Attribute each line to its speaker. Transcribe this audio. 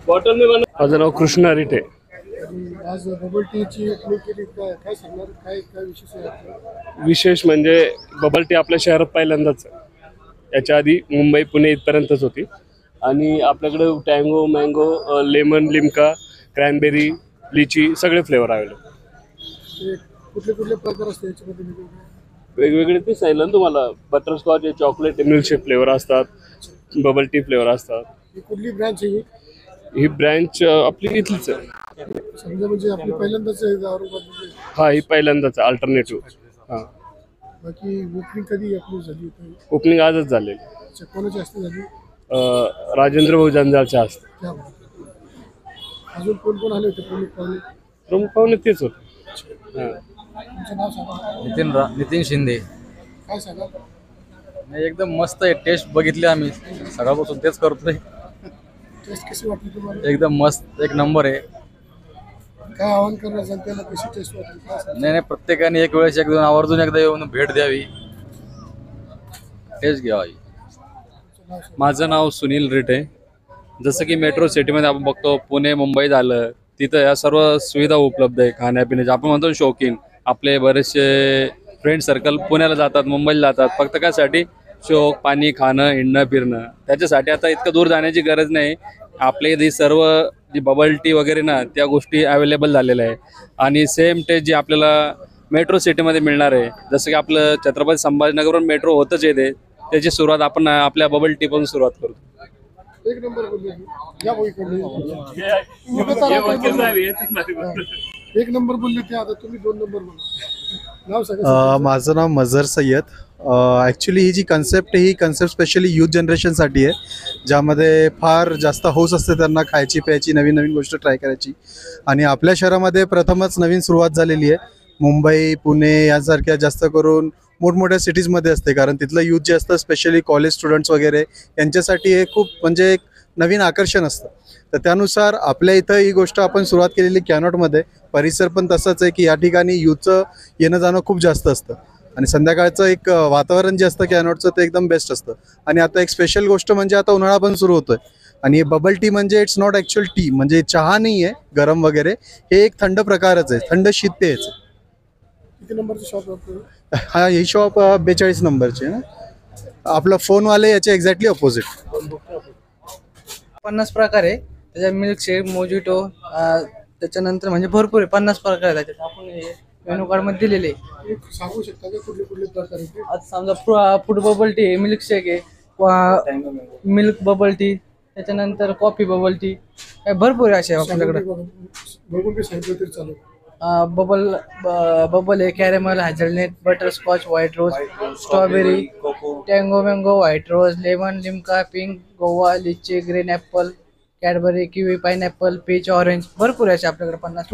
Speaker 1: माझं नाव कृष्णा रिटे.
Speaker 2: आज बबल टीची ओपनिंग केली, काय सांगणार, काय काय विशेष आहे?
Speaker 1: विशेष म्हणजे बबल टी आपल्या शहरात पहिल्यांदाच आहे. याच्या आधी मुंबई पुणे इथपर्यंतच होती. आणि आपल्याकडे tango, mango, lemon, Limca, cranberry, लिची सगळे फ्लेवर अवेलेबल.
Speaker 2: कुठले कुठले प्रकार असते याच्यामध्ये?
Speaker 1: वेगवेगळे ते सांगितलं ना तुम्हाला. बटरस्कॉच, चॉकलेट, मिल्कशेक फ्लेवर असतात, बबल टी फ्लेवर असतात.
Speaker 2: ही कुठली ब्रँच आहे?
Speaker 1: ही ब्रँच आपली इथलीच आहे.
Speaker 2: समजा म्हणजे आपली पहिल्यांदाच आहे औरंगाबादमध्ये?
Speaker 1: हा, ही पहिल्यांदाच अल्टरनेटिव्ह. हां.
Speaker 2: बाकी ओपनिंग कधी आपली झाली होती?
Speaker 1: ओपनिंग आजच झालेली.
Speaker 2: कोणाची असते झाली?
Speaker 1: राजेंद्र भाऊ जंजाळच्या असते.
Speaker 2: क्या बात. अजून कोण कोण आले होते प्रमुख पाहुणे?
Speaker 1: प्रमुख पाहुणे तेच होते. हां.
Speaker 2: तुमचं नाव सांगा.
Speaker 3: नितीन शिंदे.
Speaker 2: काय सांगा?
Speaker 3: नाही, एकदम मस्त आहे. टेस्ट बघितली आम्ही, सकाळपासून तेच करतोय.
Speaker 2: टेस्ट कशी वाटली तुम्हाला?
Speaker 3: एकदम मस्त, एक नंबर आहे.
Speaker 2: काय आवाहन करणार जनतेला, कशी टेस्ट वाटली, काय सांगा?
Speaker 3: नाही, प्रत्येकाने एक वेळेस एक दोन आवर्जून एकदा येऊन भेट द्यावी, टेस्ट घ्यावी.
Speaker 4: माझं नाव सुनील रिटे. जसं की मेट्रो सिटीमध्ये आपण बघतो, पुणे मुंबई झालं, तिथं या सर्व सुविधा उपलब्ध आहे खाण्यापिण्याच्या. आपण म्हणतो शौकीन, आपले बरेचसे फ्रेंड सर्कल पुण्याला जातात, मुंबईला जातात, फक्त त्यासाठी शौक, पाणी, खाणं, हिंडणं फिरणं. त्याच्यासाठी आता इतकं दूर जाण्याची गरज नाही. आपल्या इथे सर्व जी बबल टी वगैरे ना, त्या गोष्टी अवेलेबल झालेल्या आहे. आणि सेम टेस्ट जी आपल्याला मेट्रो सिटीमध्ये मिळणार आहे, जसं की आपलं छत्रपती संभाजीनगरवरून मेट्रो होतच येते, त्याची सुरुवात आपण आपल्या बबल टी पासून सुरुवात करतो.
Speaker 2: एक नंबर बोलले. या भाऊ इकडे. एक नंबर बोलले ते, आता तुम्ही दोन नंबर बोला. नाव सांगा.
Speaker 5: माझं नाव मजर सय्यद. ॲक्च्युली ही जी कन्सेप्ट आहे, ही कन्सेप्ट स्पेशली यूथ जनरेशनसाठी आहे, ज्यामध्ये फार जास्त हौस असते त्यांना खायची प्यायची, नवीन नवीन गोष्ट ट्राय करायची. आणि आपल्या शहरामध्ये प्रथमच नवीन सुरुवात झालेली आहे. मुंबई, पुणे यासारख्या जास्त करून मोठमोठ्या सिटीजमध्ये असते, कारण तिथलं यूथ जे असतं, स्पेशली कॉलेज स्टुडंट्स वगैरे, यांच्यासाठी हे खूप म्हणजे एक नवीन आकर्षण असतं. तर त्यानुसार आपल्या इथं ही गोष्ट आपण सुरुवात केलेली कॅनॉटमध्ये. परिसर पण तसंच आहे की या ठिकाणी यूथचं येणं जाणं खूप जास्त असतं, आणि संध्याकाळचं एक वातावरण जे असतं कॅनॉटचं ते एकदम बेस्ट असतं. आणि आता एक स्पेशल गोष्ट म्हणजे आता उन्हाळा पण सुरू होतोय, आणि बबल टी म्हणजे इट्स नॉट ॲक्च्युअल टी, म्हणजे चहा नाही आहे गरम वगैरे, हे एक थंड प्रकारच आहे, थंड शीत पेयच.
Speaker 2: किती नंबरचं शॉप आहे?
Speaker 5: हा, ही शॉप 42 नंबरची आहे ना. आपला फोनवाले याच्या एक्झॅक्टली अपोजिट.
Speaker 6: 50 प्रकार आहे त्याच्यात. मिल्कशेक, मोजिटो, त्याच्यानंतर म्हणजे भरपूर आहे, 50 प्रकार आहे त्याच्यात. आपण हे मेनू कार्ड मध्ये दिलेले.
Speaker 2: सांगू शकता का कुठले कुठले प्रकार आहेत?
Speaker 6: आता समजा फ्रूट बबल टी आहे, मिल्कशेक आहे, मिल्क बबल टी, त्याच्यानंतर कॉफी बबल टी, भरपूर आहे असे आपल्याकडे.
Speaker 2: बघून मी सांगितलं तरी चालेल.
Speaker 6: बबल आहे, caramel, hazelnut, butterscotch, white rose, strawberry, tango mango, white rose, lemon, Limca, pink, guava, lychee, green apple, Cadbury, kiwi, pineapple, peach, orange, भरपूर आहे आपल्याकडे. 50